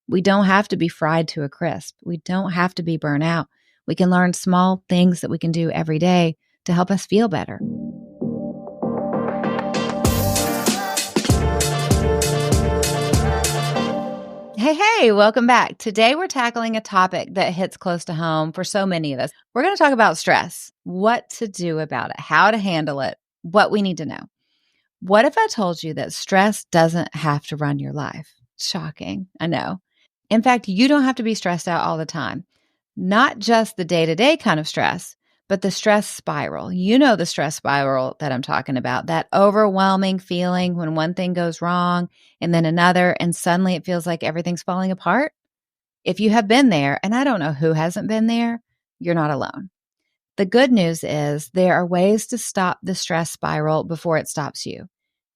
We don't have to be fried to a crisp. We don't have to be burnt out. We can learn small things that we can do every day to help us feel better. Hey, welcome back. Today we're tackling a topic that hits close to home for so many of us. We're going to talk about stress, what to do about it, how to handle it, what we need to know. What if I told you that stress doesn't have to run your life? Shocking, I know. In fact, you don't have to be stressed out all the time. Not just the day-to-day kind of stress, but the stress spiral. You know the stress spiral that I'm talking about, that overwhelming feeling when one thing goes wrong and then another, and suddenly it feels like everything's falling apart. If you have been there, and I don't know who hasn't been there, you're not alone. The good news is there are ways to stop the stress spiral before it stops you.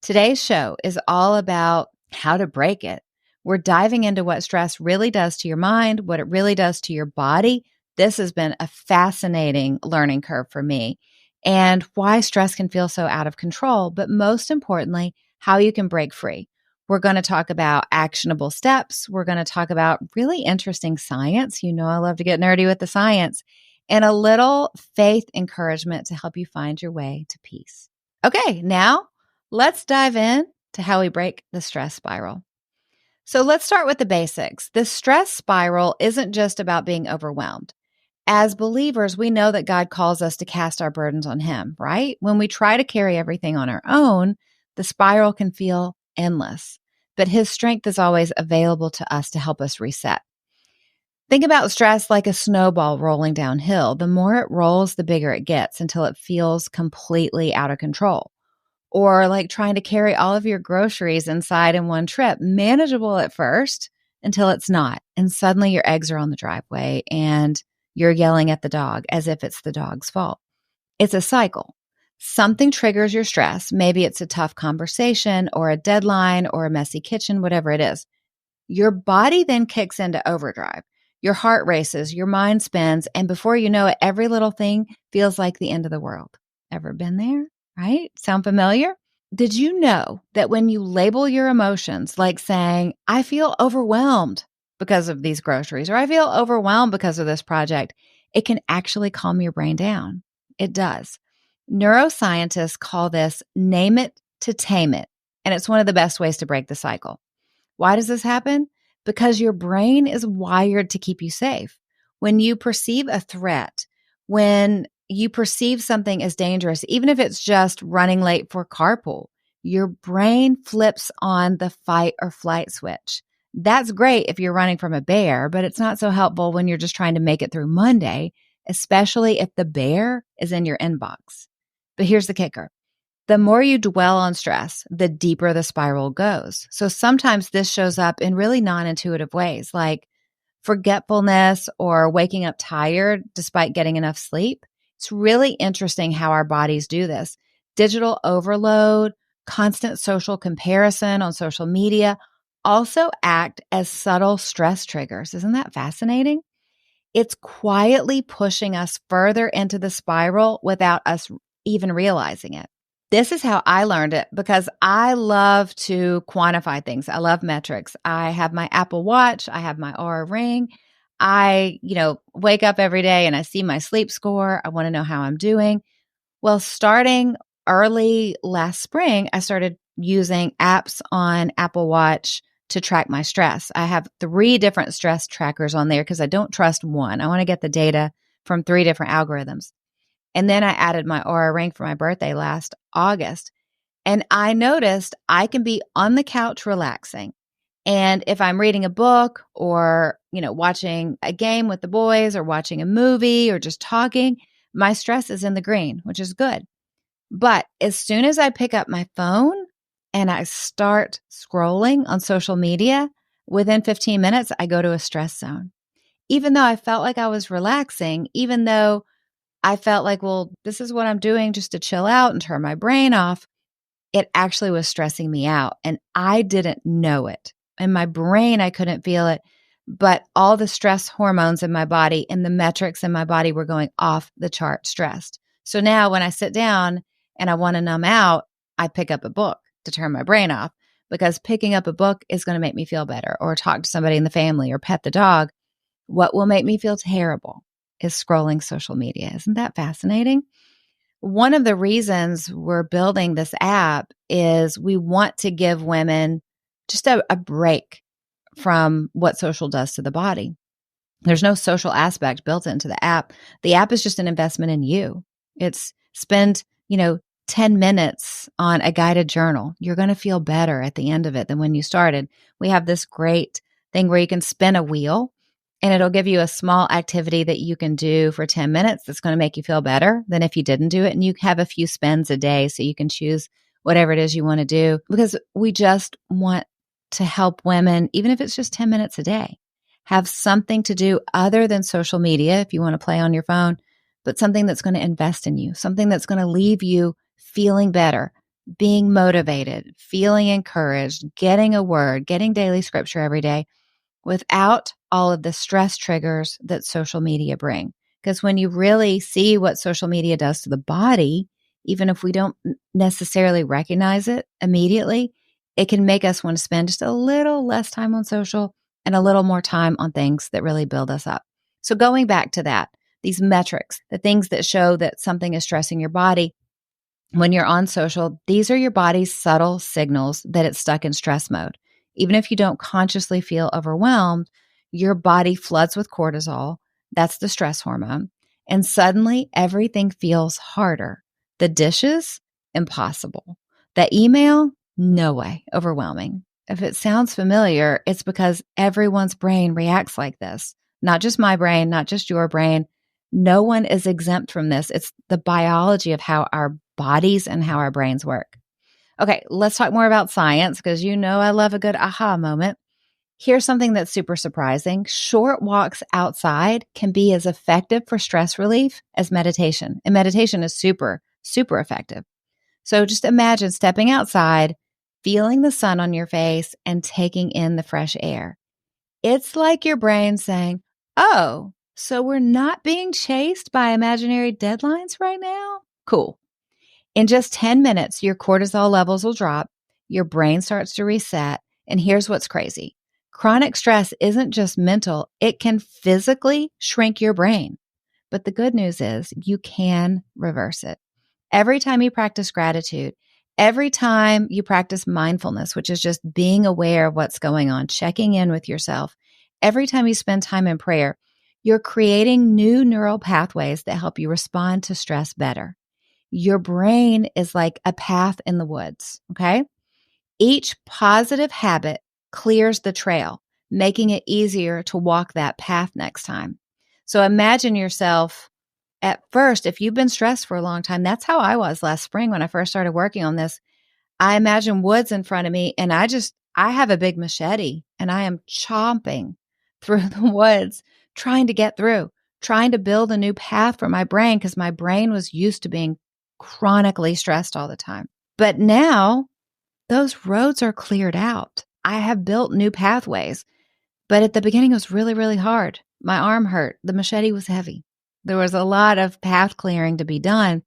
Today's show is all about how to break it. We're diving into what stress really does to your mind, what it really does to your body. This has been a fascinating learning curve for me, and why stress can feel so out of control, but most importantly, how you can break free. We're going to talk about actionable steps. We're going to talk about really interesting science. You know, I love to get nerdy with the science, and a little faith encouragement to help you find your way to peace. Okay, now let's dive in to how we break the stress spiral. So let's start with the basics. The stress spiral isn't just about being overwhelmed. As believers, we know that God calls us to cast our burdens on Him, right? When we try to carry everything on our own, the spiral can feel endless, but His strength is always available to us to help us reset. Think about stress like a snowball rolling downhill. The more it rolls, the bigger it gets until it feels completely out of control. Or like trying to carry all of your groceries inside in one trip, manageable at first until it's not. And suddenly your eggs are on the driveway and you're yelling at the dog as if it's the dog's fault. It's a cycle. Something triggers your stress. Maybe it's a tough conversation or a deadline or a messy kitchen, whatever it is. Your body then kicks into overdrive. Your heart races, your mind spins, and before you know it, every little thing feels like the end of the world. Ever been there? Right? Sound familiar? Did you know that when you label your emotions, like saying, I feel overwhelmed because of these groceries, or I feel overwhelmed because of this project, it can actually calm your brain down. It does. Neuroscientists call this name it to tame it, and it's one of the best ways to break the cycle. Why does this happen? Because your brain is wired to keep you safe. When you perceive a threat, when you perceive something as dangerous, even if it's just running late for carpool, your brain flips on the fight or flight switch. That's great if you're running from a bear, but it's not so helpful when you're just trying to make it through Monday, especially if the bear is in your inbox. But here's the kicker. The more you dwell on stress, the deeper the spiral goes. So sometimes this shows up in really non-intuitive ways, like forgetfulness or waking up tired despite getting enough sleep. It's really interesting how our bodies do this. Digital overload, constant social comparison on social media also act as subtle stress triggers. Isn't that fascinating? It's quietly pushing us further into the spiral without us even realizing it. This is how I learned it because I love to quantify things. I love metrics. I have my Apple Watch. I have my Oura Ring. I, wake up every day and I see my sleep score. I want to know how I'm doing. Well, starting early last spring, I started using apps on Apple Watch to track my stress. I have 3 different stress trackers on there because I don't trust one. I want to get the data from 3 different algorithms. And then I added my Oura Ring for my birthday last August. And I noticed I can be on the couch relaxing. And if I'm reading a book or, watching a game with the boys or watching a movie or just talking, my stress is in the green, which is good. But as soon as I pick up my phone and I start scrolling on social media, within 15 minutes, I go to a stress zone. Even though I felt like I was relaxing, even though I felt like, well, this is what I'm doing just to chill out and turn my brain off, it actually was stressing me out. And I didn't know it. In my brain, I couldn't feel it. But all the stress hormones in my body and the metrics in my body were going off the chart stressed. So now when I sit down and I want to numb out, I pick up a book to turn my brain off. because picking up a book is going to make me feel better, or talk to somebody in the family, or pet the dog. What will make me feel terrible is scrolling social media. Isn't that fascinating? One of the reasons we're building this app is we want to give women just a break from what social does to the body. There's no social aspect built into the app. The app is just an investment in you. It's spend, 10 minutes on a guided journal. You're going to feel better at the end of it than when you started. We have this great thing where you can spin a wheel and it'll give you a small activity that you can do for 10 minutes that's going to make you feel better than if you didn't do it. And you have a few spins a day so you can choose whatever it is you want to do, because we just want to help women, even if it's just 10 minutes a day, have something to do other than social media if you want to play on your phone, but something that's going to invest in you, something that's going to leave you feeling better, being motivated, feeling encouraged, getting a word, getting daily scripture every day without all of the stress triggers that social media bring. Because when you really see what social media does to the body, even if we don't necessarily recognize it immediately, it can make us want to spend just a little less time on social and a little more time on things that really build us up. So going back to that, these metrics, the things that show that something is stressing your body, when you're on social, these are your body's subtle signals that it's stuck in stress mode. Even if you don't consciously feel overwhelmed, your body floods with cortisol. That's the stress hormone. And suddenly everything feels harder. The dishes, impossible. The email, no way, overwhelming. If it sounds familiar, it's because everyone's brain reacts like this. Not just my brain, not just your brain. No one is exempt from this. It's the biology of how our bodies and how our brains work. Okay, let's talk more about science, because I love a good aha moment. Here's something that's super surprising. Short walks outside can be as effective for stress relief as meditation. And meditation is super, super effective. So just imagine stepping outside, feeling the sun on your face, and taking in the fresh air. It's like your brain saying, oh, so we're not being chased by imaginary deadlines right now? Cool. In just 10 minutes, your cortisol levels will drop, your brain starts to reset, and here's what's crazy. Chronic stress isn't just mental, it can physically shrink your brain. But the good news is you can reverse it. Every time you practice gratitude, every time you practice mindfulness, which is just being aware of what's going on, checking in with yourself, every time you spend time in prayer, you're creating new neural pathways that help you respond to stress better. Your brain is like a path in the woods, okay? Each positive habit clears the trail, making it easier to walk that path next time. So imagine yourself at first, if you've been stressed for a long time, that's how I was last spring when I first started working on this. I imagine woods in front of me, and I have a big machete and I am chomping through the woods, trying to get through, trying to build a new path for my brain, because my brain was used to being chronically stressed all the time. But now those roads are cleared out. I have built new pathways, but at the beginning it was really, really hard. My arm hurt. The machete was heavy. There was a lot of path clearing to be done,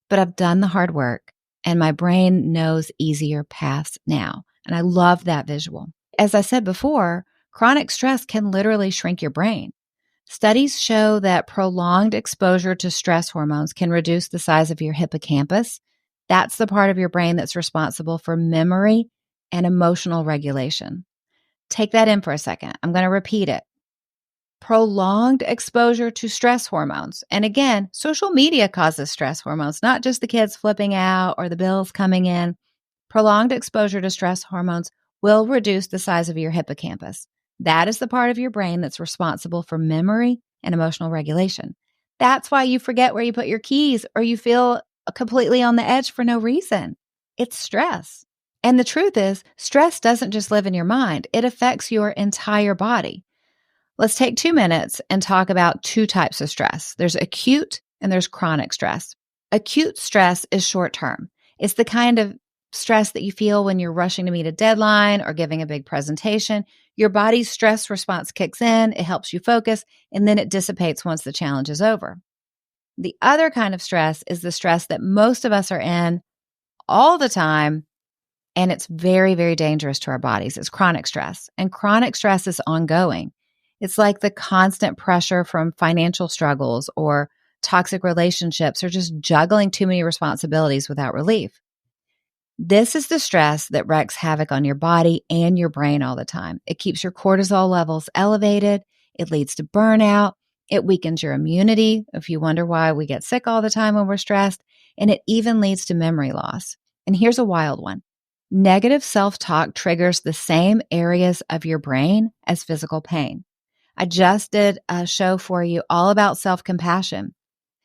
but I've done the hard work and my brain knows easier paths now. And I love that visual. As I said before, chronic stress can literally shrink your brain. Studies show that prolonged exposure to stress hormones can reduce the size of your hippocampus. That's the part of your brain that's responsible for memory and emotional regulation. Take that in for a second. I'm going to repeat it. Prolonged exposure to stress hormones. And again, social media causes stress hormones, not just the kids flipping out or the bills coming in. Prolonged exposure to stress hormones will reduce the size of your hippocampus. That is the part of your brain that's responsible for memory and emotional regulation. That's why you forget where you put your keys or you feel completely on the edge for no reason. It's stress. And the truth is, stress doesn't just live in your mind. It affects your entire body. Let's take 2 minutes and talk about two types of stress. There's acute and there's chronic stress. Acute stress is short term. It's the kind of stress that you feel when you're rushing to meet a deadline or giving a big presentation. Your body's stress response kicks in, it helps you focus, and then it dissipates once the challenge is over. The other kind of stress is the stress that most of us are in all the time, and it's very, very dangerous to our bodies. It's chronic stress, and chronic stress is ongoing. It's like the constant pressure from financial struggles or toxic relationships or just juggling too many responsibilities without relief. This is the stress that wreaks havoc on your body and your brain all the time. It keeps your cortisol levels elevated. It leads to burnout. It weakens your immunity, if you wonder why we get sick all the time when we're stressed. And it even leads to memory loss. And here's a wild one. Negative self-talk triggers the same areas of your brain as physical pain. I just did a show for you all about self-compassion.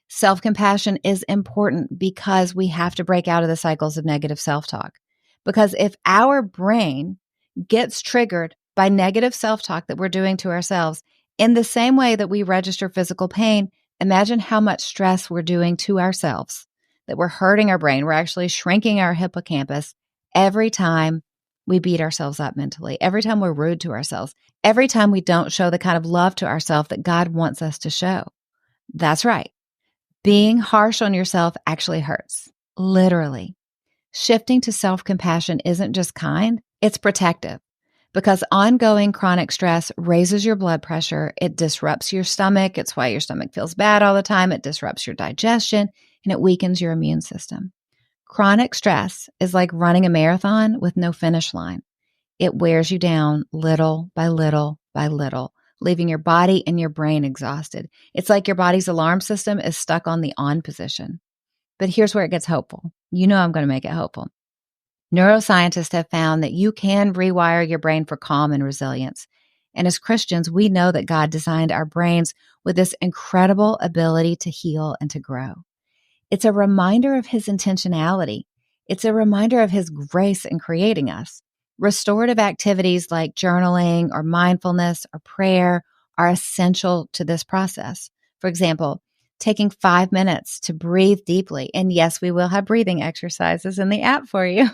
Self-compassion is important because we have to break out of the cycles of negative self-talk. Because if our brain gets triggered by negative self-talk that we're doing to ourselves in the same way that we register physical pain, imagine how much stress we're doing to ourselves, that we're hurting our brain. We're actually shrinking our hippocampus every time we beat ourselves up mentally, every time we're rude to ourselves, every time we don't show the kind of love to ourselves that God wants us to show. That's right. Being harsh on yourself actually hurts, literally. Shifting to self-compassion isn't just kind, it's protective. Because ongoing chronic stress raises your blood pressure, it disrupts your stomach, it's why your stomach feels bad all the time, it disrupts your digestion, and it weakens your immune system. Chronic stress is like running a marathon with no finish line. It wears you down little by little by little, leaving your body and your brain exhausted. It's like your body's alarm system is stuck on the on position. But here's where it gets hopeful. You know I'm going to make it hopeful. Neuroscientists have found that you can rewire your brain for calm and resilience. And as Christians, we know that God designed our brains with this incredible ability to heal and to grow. It's a reminder of His intentionality. It's a reminder of His grace in creating us. Restorative activities like journaling or mindfulness or prayer are essential to this process. For example, taking 5 minutes to breathe deeply. And yes, we will have breathing exercises in the app for you.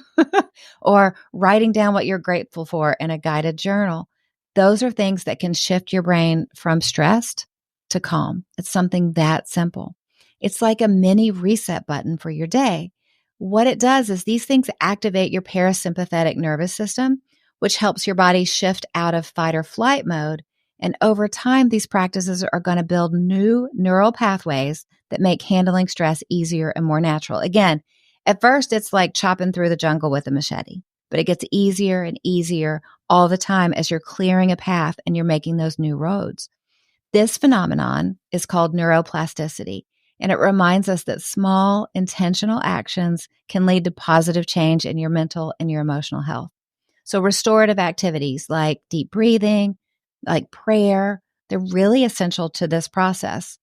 Or writing down what you're grateful for in a guided journal. Those are things that can shift your brain from stressed to calm. It's something that simple. It's like a mini reset button for your day. What it does is these things activate your parasympathetic nervous system, which helps your body shift out of fight or flight mode. And over time, these practices are going to build new neural pathways that make handling stress easier and more natural. Again, at first, it's like chopping through the jungle with a machete, but it gets easier and easier all the time as you're clearing a path and you're making those new roads. This phenomenon is called neuroplasticity, and it reminds us that small, intentional actions can lead to positive change in your mental and your emotional health. So restorative activities like deep breathing, like prayer, they're really essential to this process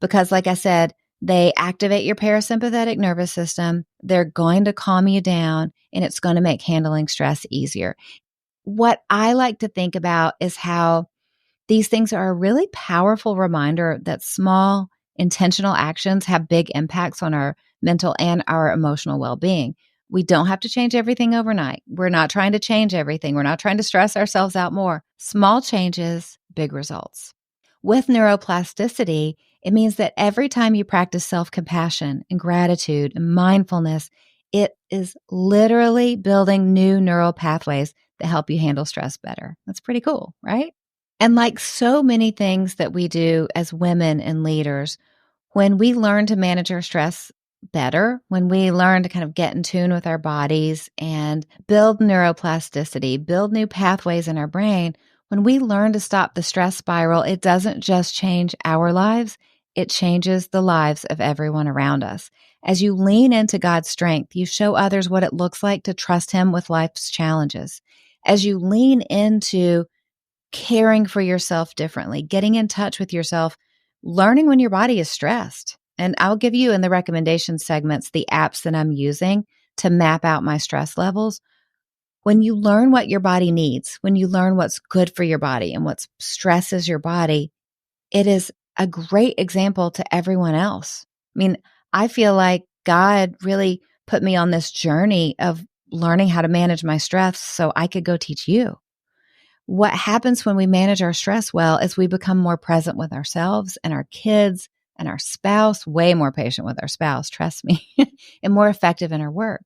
because, like I said, they activate your parasympathetic nervous system. They're going to calm you down, and it's going to make handling stress easier. What I like to think about is how these things are a really powerful reminder that small, intentional actions have big impacts on our mental and our emotional well-being. We don't have to change everything overnight. We're not trying to change everything. We're not trying to stress ourselves out more. Small changes, big results. With neuroplasticity, it means that every time you practice self-compassion and gratitude and mindfulness, it is literally building new neural pathways that help you handle stress better. That's pretty cool, right? And like so many things that we do as women and leaders, when we learn to manage our stress better, when we learn to kind of get in tune with our bodies and build neuroplasticity, build new pathways in our brain, when we learn to stop the stress spiral, it doesn't just change our lives, it changes the lives of everyone around us. As you lean into God's strength, you show others what it looks like to trust Him with life's challenges. As you lean into caring for yourself differently, getting in touch with yourself, learning when your body is stressed. And I'll give you in the recommendation segments the apps that I'm using to map out my stress levels. When you learn what your body needs, when you learn what's good for your body and what stresses your body, it is a great example to everyone else. I mean, I feel like God really put me on this journey of learning how to manage my stress so I could go teach you. What happens when we manage our stress well is we become more present with ourselves and our kids and our spouse, way more patient with our spouse, trust me, and more effective in our work.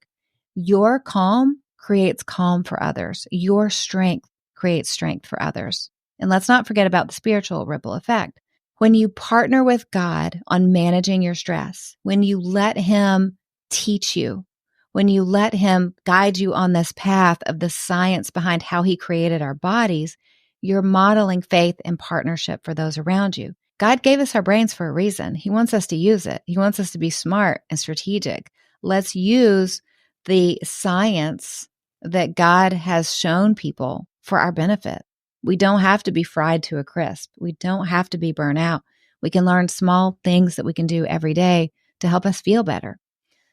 Your calm creates calm for others. Your strength creates strength for others. And let's not forget about the spiritual ripple effect. When you partner with God on managing your stress, when you let Him teach you, when you let Him guide you on this path of the science behind how He created our bodies, you're modeling faith and partnership for those around you. God gave us our brains for a reason. He wants us to use it. He wants us to be smart and strategic. Let's use the science that God has shown people for our benefit. We don't have to be fried to a crisp. We don't have to be burnt out. We can learn small things that we can do every day to help us feel better.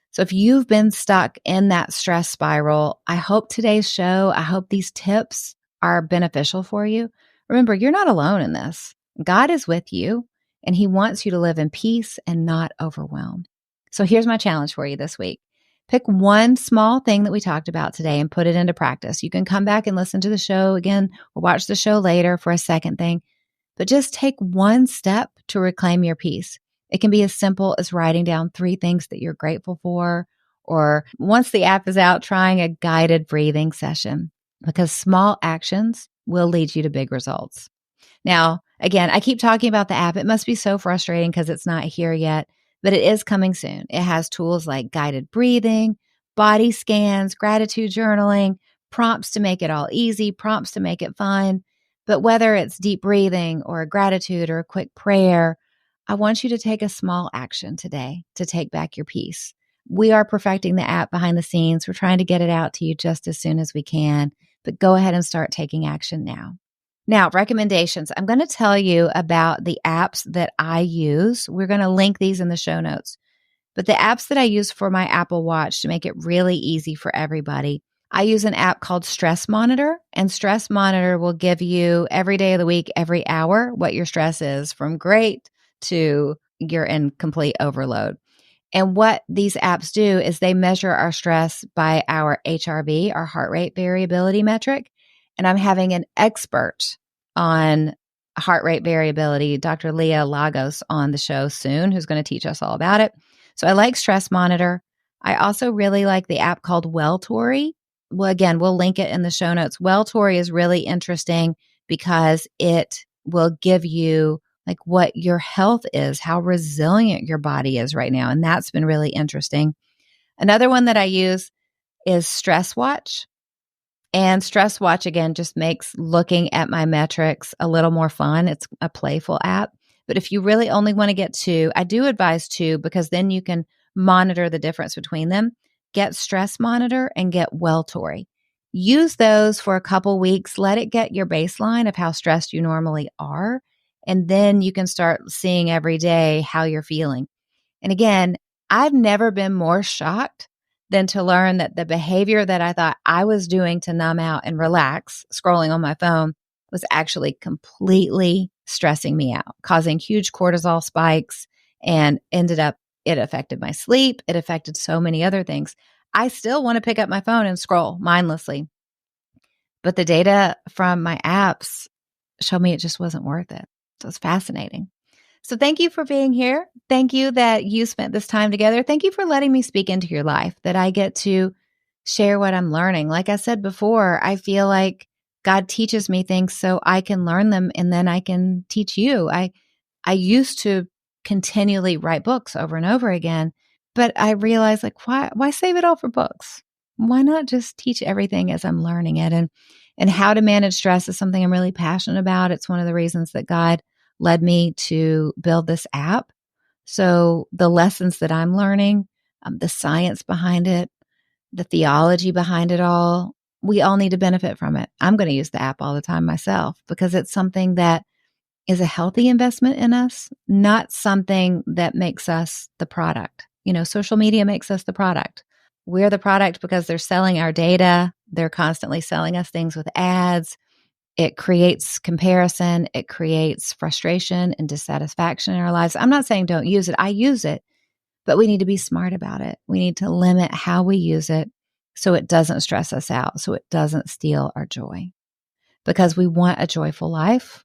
So if you've been stuck in that stress spiral, I hope today's show, I hope these tips are beneficial for you. Remember, you're not alone in this. God is with you, and He wants you to live in peace and not overwhelmed. So here's my challenge for you this week. Pick one small thing that we talked about today and put it into practice. You can come back and listen to the show again or watch the show later for a second thing, but just take one step to reclaim your peace. It can be as simple as writing down 3 things that you're grateful for, or once the app is out, trying a guided breathing session, because small actions will lead you to big results. Now, again, I keep talking about the app. It must be so frustrating because it's not here yet, but it is coming soon. It has tools like guided breathing, body scans, gratitude journaling, prompts to make it all easy, prompts to make it fun. But whether it's deep breathing or a gratitude or a quick prayer, I want you to take a small action today to take back your peace. We are perfecting the app behind the scenes. We're trying to get it out to you just as soon as we can, but go ahead and start taking action now. Now, recommendations. I'm going to tell you about the apps that I use. We're going to link these in the show notes. But the apps that I use for my Apple Watch to make it really easy for everybody, I use an app called Stress Monitor, and Stress Monitor will give you every day of the week, every hour, what your stress is, from great to you're in complete overload. And what these apps do is they measure our stress by our HRV, our heart rate variability metric. And I'm having an expert on heart rate variability, Dr. Leah Lagos, on the show soon, who's going to teach us all about it. So I like Stress Monitor. I also really like the app called Welltory. Well, again, we'll link it in the show notes. Welltory is really interesting because it will give you like what your health is, how resilient your body is right now. And that's been really interesting. Another one that I use is Stress Watch. And Stress Watch, again, just makes looking at my metrics a little more fun. It's a playful app. But if you really only want to get 2, I do advise 2 because then you can monitor the difference between them. Get Stress Monitor and get Welltory. Use those for a couple weeks. Let it get your baseline of how stressed you normally are. And then you can start seeing every day how you're feeling. And again, I've never been more shocked than to learn that the behavior that I thought I was doing to numb out and relax, scrolling on my phone, was actually completely stressing me out, causing huge cortisol spikes, and it affected my sleep. It affected so many other things. I still want to pick up my phone and scroll mindlessly. But the data from my apps showed me it just wasn't worth it. So it's fascinating. So thank you for being here. Thank you that you spent this time together. Thank you for letting me speak into your life, that I get to share what I'm learning. Like I said before, I feel like God teaches me things so I can learn them and then I can teach you. I used to continually write books over and over again, but I realized like, why save it all for books? Why not just teach everything as I'm learning it? And how to manage stress is something I'm really passionate about. It's one of the reasons that God led me to build this app. So the lessons that I'm learning, the science behind it, the theology behind it all, we all need to benefit from it. I'm going to use the app all the time myself because it's something that is a healthy investment in us, not something that makes us the product. You know, social media makes us the product. We're the product because they're selling our data. They're constantly selling us things with ads. It creates comparison. It creates frustration and dissatisfaction in our lives. I'm not saying don't use it. I use it, but we need to be smart about it. We need to limit how we use it so it doesn't stress us out, so it doesn't steal our joy. Because we want a joyful life,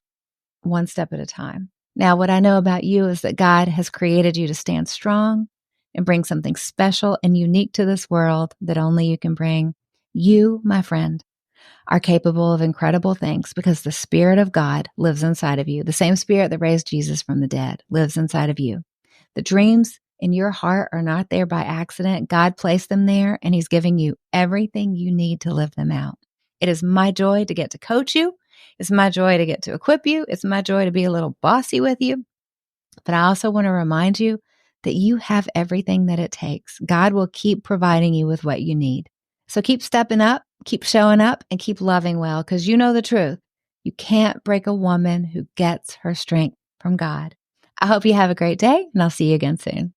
one step at a time. Now, what I know about you is that God has created you to stand strong and bring something special and unique to this world that only you can bring. You, my friend, are capable of incredible things because the Spirit of God lives inside of you. The same Spirit that raised Jesus from the dead lives inside of you. The dreams in your heart are not there by accident. God placed them there, and He's giving you everything you need to live them out. It is my joy to get to coach you. It's my joy to get to equip you. It's my joy to be a little bossy with you. But I also want to remind you that you have everything that it takes. God will keep providing you with what you need. So keep stepping up, keep showing up, and keep loving well, because you know the truth. You can't break a woman who gets her strength from God. I hope you have a great day, and I'll see you again soon.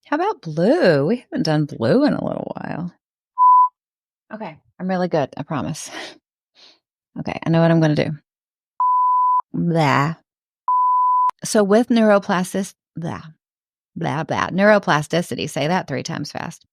How about blue? We haven't done blue in a little while. Okay, I'm really good, I promise. Okay, I know what I'm going to do. Blah. So with neuroplasticity, blah, blah, blah, neuroplasticity, say that 3 times fast.